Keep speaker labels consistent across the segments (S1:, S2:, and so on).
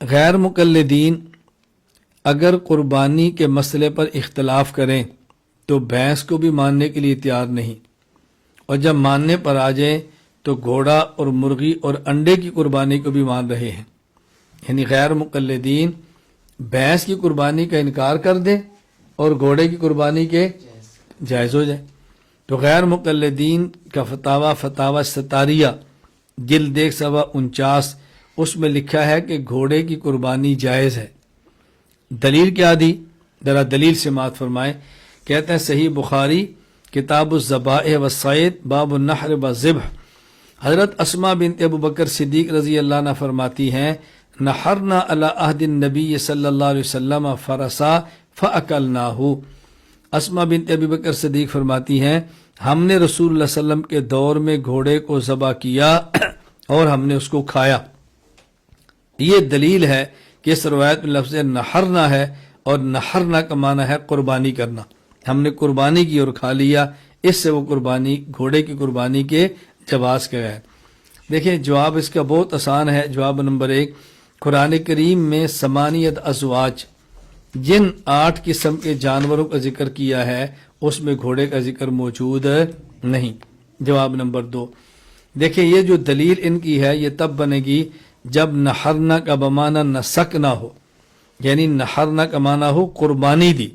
S1: غیر مقلدین اگر قربانی کے مسئلے پر اختلاف کریں تو بھینس کو بھی ماننے کے لیے تیار نہیں، اور جب ماننے پر آ جائیں تو گھوڑا اور مرغی اور انڈے کی قربانی کو بھی مان رہے ہیں۔ یعنی غیر مقلدین بھینس کی قربانی کا انکار کر دیں اور گھوڑے کی قربانی کے جائز ہو جائے۔ تو غیر مقلدین کا فتاوی ستاریہ جلد 149 اس میں لکھا ہے کہ گھوڑے کی قربانی جائز ہے۔ دلیل کیا دی؟ ذرا دلیل سماعت فرمائیں۔ کہتے ہیں صحیح بخاری کتاب الذبائح والصید باب النحر والذبح، حضرت اسماء بنت ابو بکر صدیق رضی اللہ عنہ فرماتی ہیں نحرنا علی عہد النبی صلی اللہ علیہ وسلم فرسا فاکلناہ۔ اسماء بنت ابی بکر صدیق فرماتی ہیں ہم نے رسول اللہ صلی اللہ علیہ وسلم کے دور میں گھوڑے کو ذبح کیا اور ہم نے اس کو کھایا۔ یہ دلیل ہے کہ اس روایت میں لفظ نحرنا ہے، اور نحرنا کا معنی ہے قربانی کرنا۔ ہم نے قربانی کی اور کھا لیا، اس سے وہ قربانی گھوڑے کی قربانی کے جواز کا ہے۔ دیکھیں جواب اس کا بہت آسان ہے۔ جواب نمبر 1، قرآن کریم میں 8 ازواج جن 8 قسم کے جانوروں کا ذکر کیا ہے اس میں گھوڑے کا ذکر موجود نہیں۔ جواب نمبر 2، دیکھیں یہ جو دلیل ان کی ہے یہ تب بنے گی جب نحرنا کا بمانا نسکنا ہو، یعنی نحرنا کا معنی ہو قربانی دی،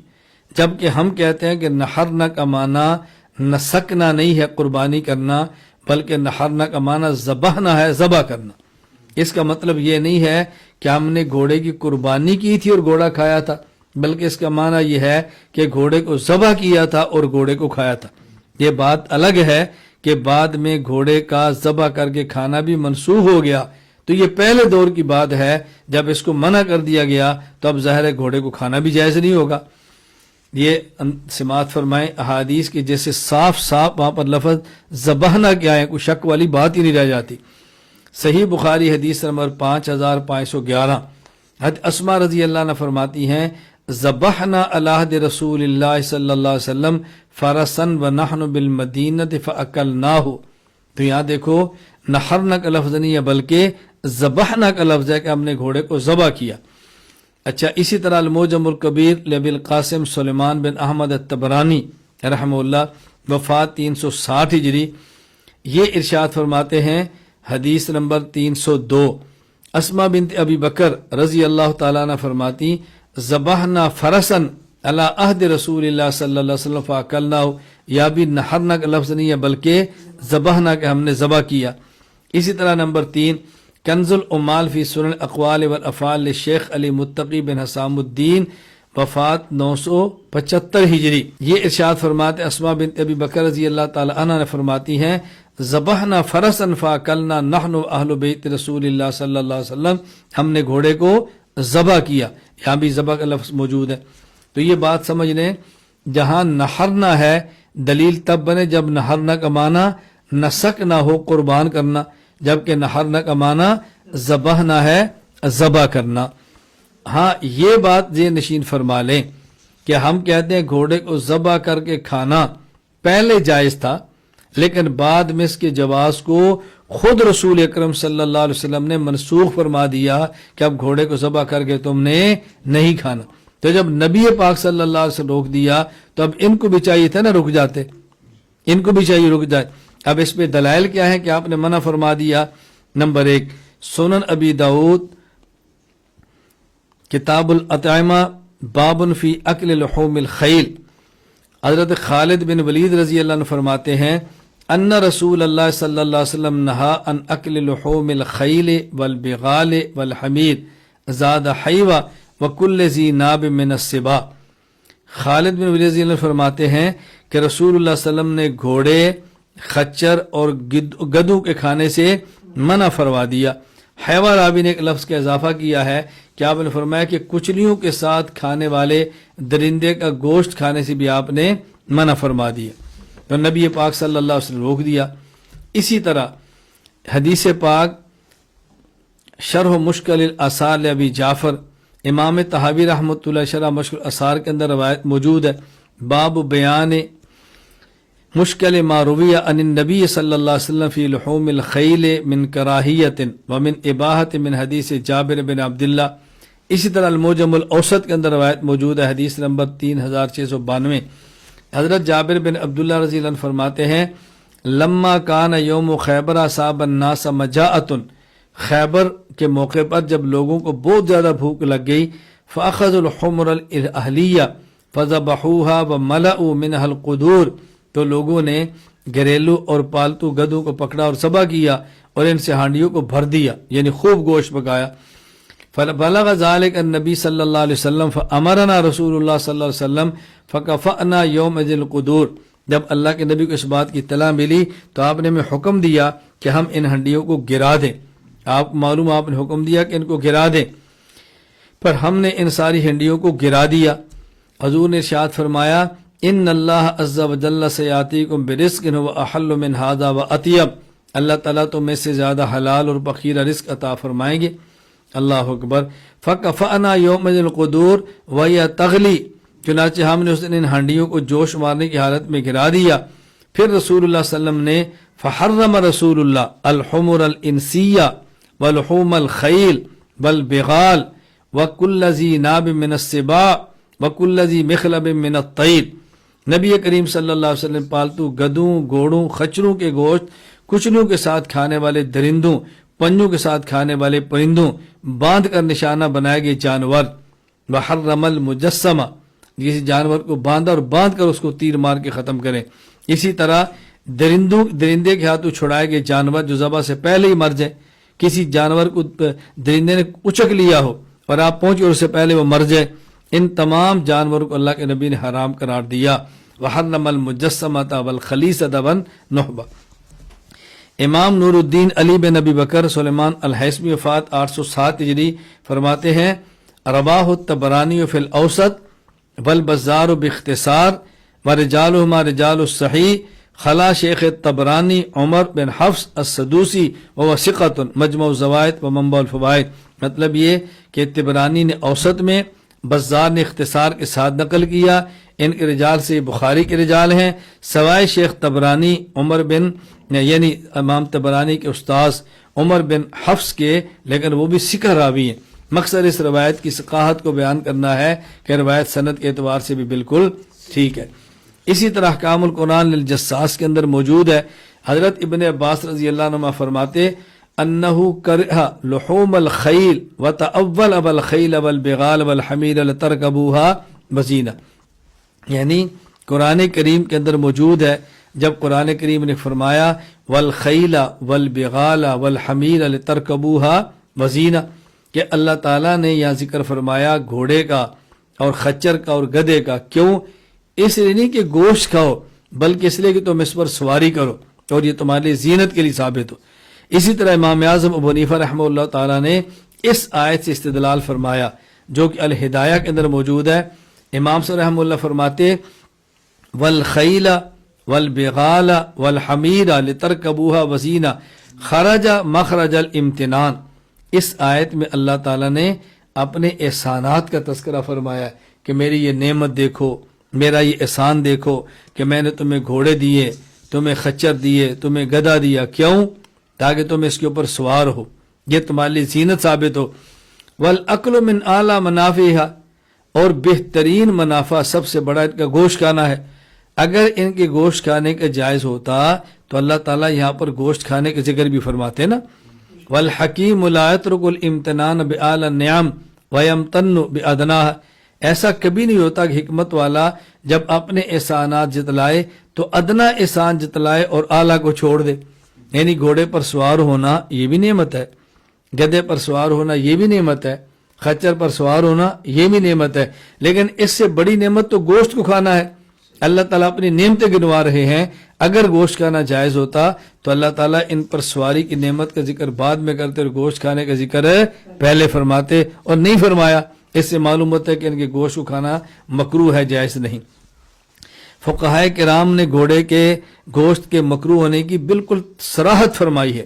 S1: جبکہ ہم کہتے ہیں کہ نحرنا کا معنی نسکنا نہیں ہے قربانی کرنا، بلکہ نحرنا کا معنی ذبحنا ہے ذبح کرنا۔ اس کا مطلب یہ نہیں ہے کہ ہم نے گھوڑے کی قربانی کی تھی اور گھوڑا کھایا تھا، بلکہ اس کا معنی یہ ہے کہ گھوڑے کو ذبح کیا تھا اور گھوڑے کو کھایا تھا۔ یہ بات الگ ہے کہ بعد میں گھوڑے کا ذبح کر کے کھانا بھی منسوخ ہو گیا، تو یہ پہلے دور کی بات ہے جب اس کو منع کر دیا گیا تو اب ظاہر ہے گھوڑے کو کھانا بھی جائز نہیں ہوگا۔ یہ سماعت فرمائیں احادیث کی جیسے صاف وہاں پر لفظ ذبحنا کیا ہے، کوئی شک والی بات ہی نہیں رہ جاتی۔ صحیح بخاری حدیث نمبر 5511 حضرت اسماء رضی اللہ عنہ فرماتی ہیں ذبحنا علی عہد رسول اللہ صلی اللہ علیہ وسلم فرسن ونحن بالمدینہ فاکلناہ۔ تو یہاں دیکھو نحرنا کا لفظ نہیں ہے بلکہ ذبحنا کا لفظ ہے کہ ہم نے گھوڑے کو ذبح کیا۔ اچھا اسی طرح المعجم الکبیر لابی القاسم سلیمان بن احمد الطبرانی رحمہ اللہ وفات 360 ہجری، یہ ارشاد فرماتے ہیں حدیث نمبر 302 اسماء بنت ابی بکر رضی اللہ تعالیٰ عنہ فرماتی ذبحنا فرسن علی عہد رسول اللہ صلی اللہ علیہ وسلم فاکلناہ، یا بھی نحرنا کا لفظ نہیں ہے بلکہ ذبحنا کہ ہم نے ذبح کیا۔ اسی طرح نمبر 3 کنز العمال فی سنن الاقوال والافعال لشیخ علی متقی بن حسام الدین وفات 975 ہجری، یہ ارشاد فرماتے اسماء بنت ابی بکر رضی اللہ تعالی عنہ نے فرماتی ہیں ذبحنا فرسن فاکلنا نحن اہل بیت رسول اللہ صلی اللہ علیہ وسلم، ہم نے گھوڑے کو ذبح کیا۔ یہاں بھی ذبح کا لفظ موجود ہے۔ تو یہ بات سمجھ لیں جہاں نحرنا ہے دلیل تب بنے جب نحرنا کا معنی نسک نہ ہو قربان کرنا، جبکہ نحرنا کا معنی ذبحنا ہے ذبح کرنا۔ ہاں یہ بات یہ نشین فرما لیں کہ ہم کہتے ہیں گھوڑے کو ذبح کر کے کھانا پہلے جائز تھا، لیکن بعد میں اس کے جواز کو خود رسول اکرم صلی اللہ علیہ وسلم نے منسوخ فرما دیا کہ اب گھوڑے کو ذبح کر کے تم نے نہیں کھانا۔ تو جب نبی پاک صلی اللہ علیہ وسلم روک دیا تو اب ان کو بھی چاہیے تھا نا رک جاتے، ان کو بھی چاہیے رک جائے۔ اب اس پہ دلائل کیا ہے کہ آپ نے منع فرما دیا؟ نمبر 1 سنن ابی داؤد کتاب الاطعمہ باب فی اکل لحوم الخیل، حضرت خالد بن ولید رضی اللہ عنہ فرماتے ہیں ان رسول اللہ صلی اللہ علیہ وسلم نہا ان اکل لحوم الخیل والبغال والحمیر زاد حیوہ وکل ذی ناب من السباع۔ خالد بن ولید رضی اللہ عنہ فرماتے ہیں کہ رسول اللہ صلی اللہ علیہ وسلم نے گھوڑے، خچر اور گدھوں کے کھانے سے منع فرما دیا۔ حیوہ راوی نے ایک لفظ کا اضافہ کیا ہے کہ آپ نے فرمایا کہ کچلیوں کے ساتھ کھانے والے درندے کا گوشت کھانے سے بھی آپ نے منع فرما دیا، تو نبی پاک صلی اللہ علیہ وسلم روک دیا۔ اسی طرح حدیث پاک شرح مشکل الاثار ابی جعفر امام طحاوی رحمۃ اللہ شرح مشکل الاثار کے اندر روایت موجود ہے، باب بیان مشکل ما روی عن النبی صلی اللہ علیہ وسلم فی لحوم الخیل من کراہیت ومن اباحت من حدیث جابر بن عبداللہ. اسی طرح المعجم الاوسط کے اندر روایت موجود ہے، حدیث نمبر 3692. حضرت جابر بن عبداللہ رضی اللہ عنہ فرماتے ہیں لما کان یوم خیبر اصاب الناس مجاعۃ، خیبر کے موقع پر جب لوگوں کو بہت زیادہ بھوک لگ گئی، فاخذوا الحمر الاہلیہ فذبحوها وملؤوا منها القدور، تو لوگوں نے گھریلو اور پالتو گدھوں کو پکڑا اور ذبح کیا اور ان سے ہانڈیوں کو بھر دیا، یعنی خوب گوشت پکایا. فبلغ ذلك النبی صلی اللہ علیہ وسلم فامرنا رسول اللہ صلی اللہ علیہ وسلم فکفأنا یومئذ القدور. جب اللہ کے نبی کو اس بات کی اطلاع ملی تو آپ نے ہمیں حکم دیا کہ ہم ان ہنڈیوں کو گرا دیں. آپ معلوم آپ نے حکم دیا کہ ان کو گرا دیں، پر ہم نے ان ساری ہنڈیوں کو گرا دیا. حضور نے ارشاد فرمایا ان اللہ عز وجل سیاتیکم برزق هو احل من هذا واطیب، اللہ تعالیٰ تو میں سے زیادہ حلال اور بخیرہ رزق عطا فرمائیں گے. اللہ اکبر. فکفأنا یومئذ القدور وهي تغلی، چنانچہ ہم نے اس دن ان ہانڈیوں کو جوش مارنے کی حالت میں گرا دیا. پھر رسول اللہ صلی اللہ علیہ وسلم نے فحرم رسول اللہ الحمر الانسیہ والحوم الخیل والبغال وکل ذی ناب من السباع وکل ذی مخلب من الطیر. نبی کریم صلی اللہ علیہ وسلم پالتو گدوں، گھوڑوں، خچروں کے گوشت، کچلوں کے ساتھ کھانے والے درندوں، پنجوں کے ساتھ کھانے والے پرندوں، باندھ کر نشانہ بنائے گئے جانور، وحرم المجسمہ، کسی جانور کو باندھا اور باندھ کر اس کو تیر مار کے ختم کریں. اسی طرح درندے کے ہاتھوں چھڑائے گئے جانور جو ذبح سے پہلے ہی مر جائے، کسی جانور کو درندے نے اچک لیا ہو اور آپ پہنچے اور اس سے پہلے وہ مر جائے، ان تمام جانوروں کو اللہ کے نبی نے حرام قرار دیا. وحرم المجسمۃ والخلیصۃ والنحبہ. امام نور الدین علی بن نبی بکر سلیمان الحیثمی وفات 807 ہجری فرماتے ہیں رواہ الطبرانی فی الاوسط والبزار باختصار ورجالہما رجال الصحیح خلا شیخ الطبرانی عمر بن حفص السدوسی وهو ثقۃ مجمع الزوائد و منبع الفوائد. مطلب یہ کہ طبرانی نے اوسط میں، بزار نے اختصار کے ساتھ نقل کیا. ان کے رجال سے بخاری کے رجال ہیں، سوائے شیخ طبرانی عمر بن، یعنی امام طبرانی کے استاذ عمر بن حفص کے، لیکن وہ بھی ثقہ راوی ہیں. مقصد اس روایت کی ثقاہت کو بیان کرنا ہے کہ روایت سند کے اعتبار سے بھی بالکل ٹھیک ہے. اسی طرح احکام القرآن للجساس کے اندر موجود ہے. حضرت ابن عباس رضی اللہ عنہ فرماتے انہو کرہ لحوم الخیل وتأول ابا الخیل والبغال والحمیر لترکبوها وزینہ، یعنی قرآن کریم کے اندر موجود ہے جب قرآن کریم نے فرمایا والخیل والبغال والحمیر لترکبوها وزینہ، کہ اللہ تعالیٰ نے یہاں ذکر فرمایا گھوڑے کا اور خچر کا اور گدھے کا. کیوں؟ اس لیے نہیں کہ گوشت کھاؤ، بلکہ اس لیے کہ تم اس پر سواری کرو اور یہ تمہارے لیے زینت کے لیے ثابت ہو. اسی طرح امام اعظم ابو حنیفہ رحمہ اللہ تعالیٰ نے اس آیت سے استدلال فرمایا جو کہ الہدایہ کے اندر موجود ہے. امام صاحب رحمہ اللہ فرماتے والخیل والبغال والحمیر لترکبوها وزینہ خرج مخرج الامتنان. اس آیت میں اللہ تعالیٰ نے اپنے احسانات کا تذکرہ فرمایا کہ میری یہ نعمت دیکھو، میرا یہ احسان دیکھو کہ میں نے تمہیں گھوڑے دیے، تمہیں خچر دیے، تمہیں گدھا دیا. کیوں؟ تاکہ تم اس کے اوپر سوار ہو، یہ تمہارے لیے زینت ثابت ہو. والعقل من اعلیٰ منافعها، اور بہترین منافع سب سے بڑا ان کا گوشت کھانا ہے. اگر ان کے گوشت کھانے کا جائز ہوتا تو اللہ تعالیٰ یہاں پر گوشت کھانے کا ذکر بھی فرماتے نا. والحکیم لا یترک الامتنان باعلی النعم ویمتن بادناها، ایسا کبھی نہیں ہوتا کہ حکمت والا جب اپنے احسانات جتلائے تو ادنا احسان جتلائے اور اعلیٰ کو چھوڑ دے. یعنی گھوڑے پر سوار ہونا یہ بھی نعمت ہے، گدھے پر سوار ہونا یہ بھی نعمت ہے، خچر پر سوار ہونا یہ بھی نعمت ہے، لیکن اس سے بڑی نعمت تو گوشت کو کھانا ہے. اللہ تعالیٰ اپنی نعمتیں گنوا رہے ہیں. اگر گوشت کھانا جائز ہوتا تو اللہ تعالیٰ ان پر سواری کی نعمت کا ذکر بعد میں کرتے اور گوشت کھانے کا ذکر پہلے فرماتے، اور نہیں فرمایا. اس سے معلوم ہوتا ہے کہ ان کے گوشت کو کھانا مکروہ ہے، جائز نہیں. فقہائے کرام نے گھوڑے کے گوشت کے مکروہ ہونے کی بالکل صراحت فرمائی ہے.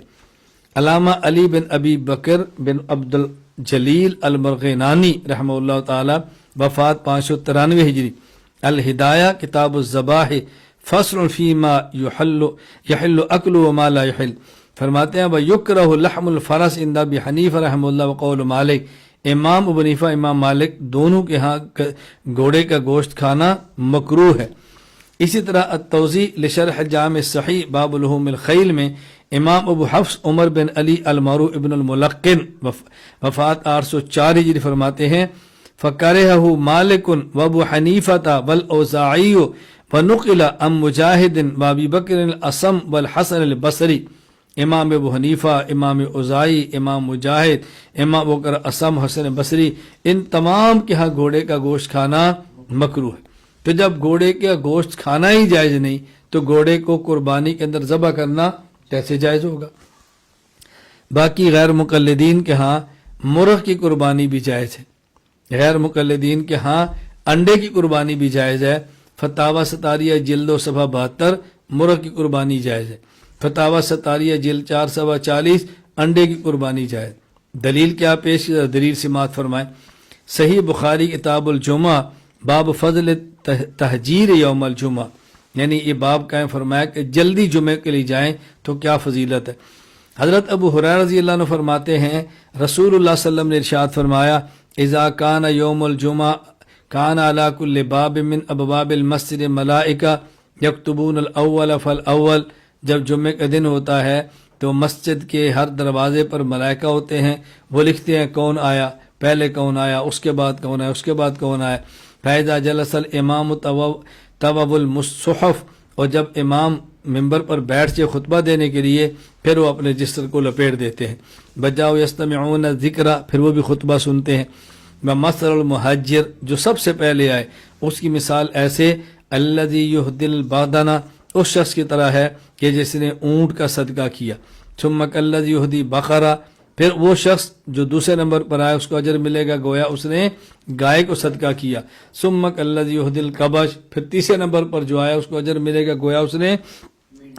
S1: علامہ علی بن ابی بکر بن عبد الجلیل المرغینانی رحمہ اللہ تعالی، وفات 593 ہجری. الہدایہ کتاب الذبائح فصل فیما یحل اکل وما لا یحل. فرماتے ہیں وَيُكْرَهُ لَحْمُ الْفَرَسِ عِنْدَ أَبِي حنیفہ رحمہ اللہ وقول مالک. امام ابو حنیفہ امام مالک دونوں کے ہاں گھوڑے کا گوشت کھانا مکروہ ہے. اسی طرح التوضیح لشرح جامع صحیح باب لحوم الخیل میں امام ابو حفص عمر بن علی المعروف ابن الملقن وفات 804 ہجری فرماتے ہیں فَكَرِهَهُ مَالِكٌ وَأَبُو حَنِيفَةَ وَالْأَوْزَاعِيُّ وَنُقِلَ عَنْ مُجَاهِدٍ وَأَبِي بَكْرٍ الْأَصَمُ وَالْحَسَنِ الْبَصْرِي. امام ابو حنیفہ، امام اوزاعی، امام مجاہد، امام بکر اسم، حسن بصری، ان تمام کے ہاں گھوڑے کا گوشت کھانا مکروہ ہے. تو جب گھوڑے کا گوشت کھانا ہی جائز نہیں تو گھوڑے کو قربانی کے اندر ذبح کرنا کیسے جائز ہوگا؟ باقی غیر مقلدین کے ہاں مرغ کی قربانی بھی جائز ہے. غیر مقلدین کے ہاں انڈے کی قربانی بھی جائز ہے. فتاوی ستاریہ جلد و صفحہ 72 مرغ کی قربانی جائز ہے. فتاوی ستاریہ جلد 4 صفحہ 40 انڈے کی قربانی جائز. دلیل کیا پیش کی؟ دلیل سماعت فرمائیں. صحیح بخاری کتاب الجمعہ باب فضل تہجیر یوم الجمعہ، یعنی یہ باب قائم فرمایا کہ جلدی جمعے کے لیے جائیں تو کیا فضیلت ہے. حضرت ابو ہریرہ رضی اللہ عنہ فرماتے ہیں رسول اللہ صلی اللہ علیہ وسلم نے ارشاد فرمایا اذا کان یوم الجمعہ کان علی کل باب من ابواب المسجد ملائکہ یکتبون الاول فالاول. جب جمعے کا دن ہوتا ہے تو مسجد کے ہر دروازے پر ملائکہ ہوتے ہیں، وہ لکھتے ہیں کون آیا، پہلے کون آیا، اس کے بعد کون آیا، اس کے بعد کون آیا. فَإِذَا جَلَسَ الْإِمَامُ طَوَّبُ الْمُصْحَفَ، اور جب امام ممبر پر بیٹھ کے خطبہ دینے کے لیے پھر وہ اپنے جسر کو لپیٹ دیتے ہیں. بجاؤ یستمعون الذکر، پھر وہ بھی خطبہ سنتے ہیں. وَمَثَلُ الْمُحَجِّرِ، جو سب سے پہلے آئے اس کی مثال ایسے الذی یہدی البدن، اس شخص کی طرح ہے کہ جس نے اونٹ کا صدقہ کیا. ثم کالذی یہدی بقرہ، پھر وہ شخص جو دوسرے نمبر پر آیا اس کو اجر ملے گا گویا اس نے گائے کو صدقہ کیا. ثم کالذی یہدی الکبش، پھر تیسرے نمبر پر جو آیا اس کو اجر ملے گا گویا اس نے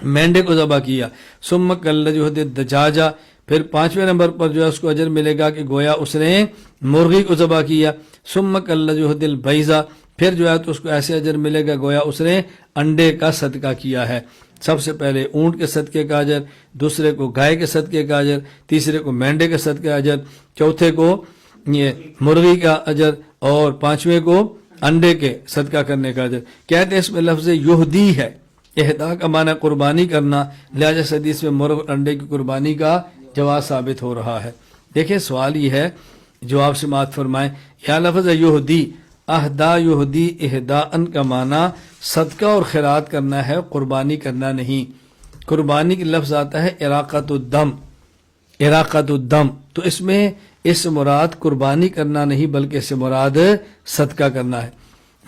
S1: مینڈے کو ذبح کیا. ثم کالذی یہدی الدجاجہ، پھر پانچویں نمبر پر جو ہے اس کو اجر ملے گا کہ گویا اس نے مرغی کو ذبح کیا. ثم کالذی یہدی البیضہ، پھر جو ہے تو اس کو ایسے اجر ملے گا گویا اس نے انڈے کا صدقہ کیا ہے. سب سے پہلے اونٹ کے صدقے کا اجر، دوسرے کو گائے کے صدقے کا اجر، تیسرے کو مینڈے کے صدقے کا اجر، چوتھے کو یہ مرغی کا اجر، اور پانچویں کو انڈے کے صدقہ کرنے کا اجر. کہتے ہیں اس میں لفظ یہدی ہے، اہدا کا معنی قربانی کرنا، لہذا اس حدیث میں مرغ اور انڈے کی قربانی کا جواز ثابت ہو رہا ہے. دیکھیں سوال یہ ہے، جواب سماعت فرمائیں. یا لفظ یہدی، اہدا یہدی اہداءً کا معنی صدقہ اور خیرات کرنا ہے، قربانی کرنا نہیں. قربانی کی لفظ آتا ہے اراقۃ الدم، اراقۃ الدم، تو اس میں اس مراد قربانی کرنا نہیں بلکہ اس مراد صدقہ کرنا ہے.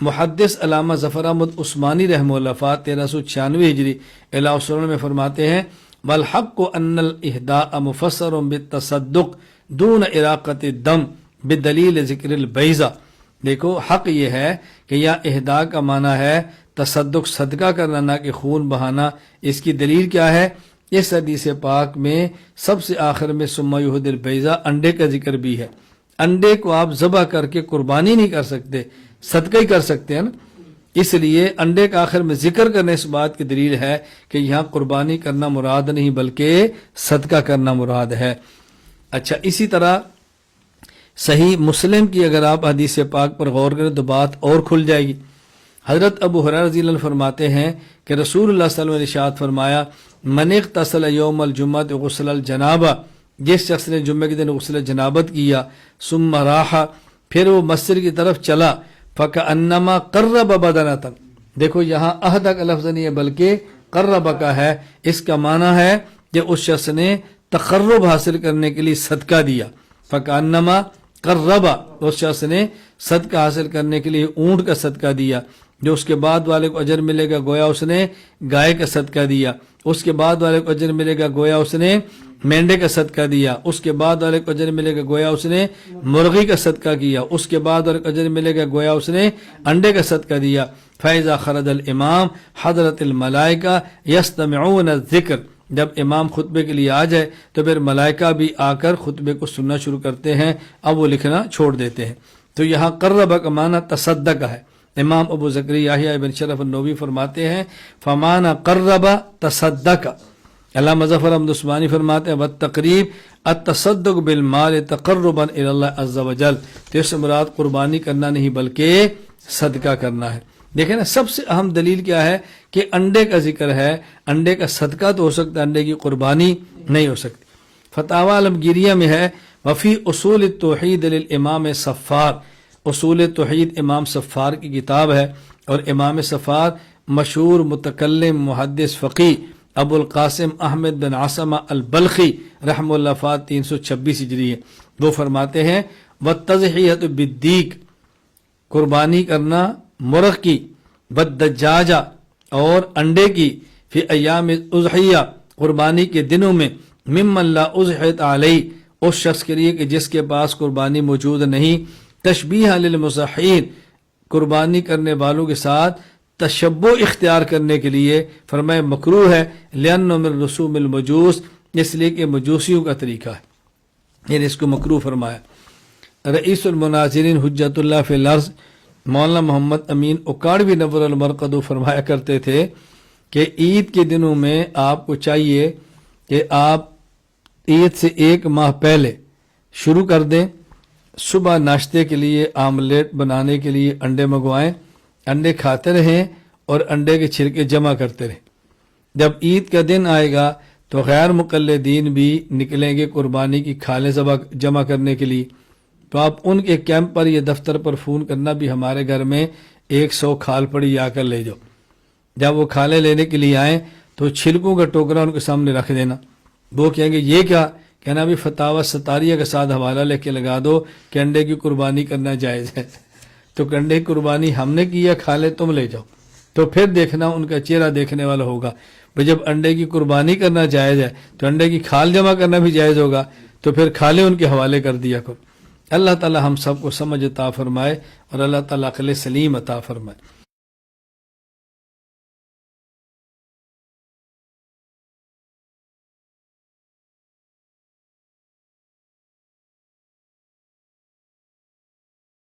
S1: محدث علامہ ظفر احمد عثمانی رحمہ اللہ وفات 1396 ہجری اعلیٰ السنن میں فرماتے ہیں والحق ان الاہداء مفسر بالتصدق دون اراقۃ الدم بدلیل ذکر البیضہ. دیکھو حق یہ ہے کہ یا اہدا کا معنی ہے تصدق صدقہ کرنا نہ کہ خون بہانا. اس کی دلیل کیا ہے؟ اس حدیث پاک میں سب سے آخر میں ثم یہدی البیضہ انڈے کا ذکر بھی ہے. انڈے کو آپ ذبح کر کے قربانی نہیں کر سکتے، صدقہ ہی کر سکتے ہیں نا. اس لیے انڈے کا آخر میں ذکر کرنے اس بات کی دلیل ہے کہ یہاں قربانی کرنا مراد نہیں بلکہ صدقہ کرنا مراد ہے. اچھا، اسی طرح صحیح مسلم کی اگر آپ حدیث پاک پر غور کریں تو بات اور کھل جائے گی. حضرت ابو ہریرہ رضی اللہ عنہ فرماتے ہیں کہ رسول اللہ صلی اللہ علیہ وسلم نے ارشاد فرمایا من اغتسل یوم الجمعہ غسل الجنابہ، جس شخص نے جمعے کے دن غسل جنابت کیا، ثم راح، پھر وہ مسجد کی طرف چلا، فکأنما قرب بدنۃ. دیکھو یہاں اہدا کا لفظ نہیں ہے بلکہ قرب کا ہے. اس کا معنی ہے کہ اس شخص نے تقرب حاصل کرنے کے لیے صدقہ دیا. فکأنما قرب، اس شخص نے صدقہ حاصل کرنے کے لیے اونٹ کا صدقہ دیا. جو اس کے بعد والے کو اجر ملے گا گویا اس نے گائے کا صدقہ دیا. اس کے بعد والے کو اجر ملے گا گویا اس نے مینڈے کا صدقہ دیا. اس کے بعد والے کو اجر ملے گا گویا اس نے مرغی کا صدقہ کیا. اس کے بعد والے کو اجر ملے گا گویا اس نے انڈے کا صدقہ دیا. فَإِذَا خَرَجَ الْإِمَامُ حَضَرَتِ الْمَلَائِكَةُ يَسْتَمِعُونَ الذِّكْرَ، جب امام خطبے کے لیے آ جائے تو پھر ملائکہ بھی آ کر خطبے کو سننا شروع کرتے ہیں، اب وہ لکھنا چھوڑ دیتے ہیں. تو یہاں قرب کا معنی تصدق ہے، امام ابو زکریا یحییٰ بن شرف النووی فرماتے ہیں فمان قرب تصدق، علامہ ظفر احمد عثمانی فرماتے ہیں والتقریب التصدق بالمال تقربا الی اللہ عز وجل، تو اس سے مراد قربانی کرنا نہیں بلکہ صدقہ کرنا ہے۔ دیکھیں نا، سب سے اہم دلیل کیا ہے کہ انڈے کا ذکر ہے، انڈے کا صدقہ تو ہو سکتا ہے، انڈے کی قربانی نہیں ہو سکتی۔ فتاوی عالمگیریہ میں ہے وفی اصول التوحید للامام صفار، اصول توحید امام صفار کی کتاب ہے، اور امام صفار مشہور متکلم محدث فقی ابو القاسم احمد بن عاصمہ البلخی رحمہ اللہ فات 326 ہجری ہے، وہ فرماتے ہیں والتضحیۃ بالدیک، قربانی کرنا مرغ کی، والدجاجہ اور انڈے کی، فی ایام الاضحیہ قربانی کے دنوں میں، ممن لا اضحیۃ علیہ اس شخص کے لیے کہ جس کے پاس قربانی موجود نہیں، تشبیہ للمضحین قربانی کرنے والوں کے ساتھ تشبہ اختیار کرنے کے لیے، فرمائے مکروہ ہے، لأنہ من رسوم المجوس، اس لیے کہ مجوسیوں کا طریقہ ہے، یعنی اس کو مکروہ فرمایا۔ رئیس المناظرین حجت اللہ فی الارض مولانا محمد امین اکاڑوی نور المرقد فرمایا کرتے تھے کہ عید کے دنوں میں آپ کو چاہیے کہ آپ عید سے 1 ماہ پہلے شروع کر دیں، صبح ناشتے کے لیے آملیٹ بنانے کے لیے انڈے منگوائیں، انڈے کھاتے رہیں اور انڈے کے چھلکے جمع کرتے رہیں۔ جب عید کا دن آئے گا تو غیر مقلدین بھی نکلیں گے قربانی کی کھالیں جمع کرنے کے لیے، تو آپ ان کے کیمپ پر یا دفتر پر فون کرنا بھی ہمارے گھر میں 100 کھال پڑی آ کر لے جاؤ۔ جب وہ کھالیں لینے کے لیے آئیں تو چھلکوں کا ٹوکرا ان کے سامنے رکھ دینا، وہ کہیں گے یہ کیا، کہنا بھی فتاوی ستاریہ کے ساتھ حوالہ لے کے لگا دو کہ انڈے کی قربانی کرنا جائز ہے، تو انڈے کی قربانی ہم نے کی ہے، کھالے تم لے جاؤ، تو پھر دیکھنا ان کا چہرہ دیکھنے والا ہوگا۔ جب انڈے کی قربانی کرنا جائز ہے تو انڈے کی کھال جمع کرنا بھی جائز ہوگا، تو پھر کھالے ان کے حوالے کر دیا کرو۔ اللہ تعالی ہم سب کو سمجھ عطا فرمائے اور اللہ تعالی عقل سلیم عطا فرمائے۔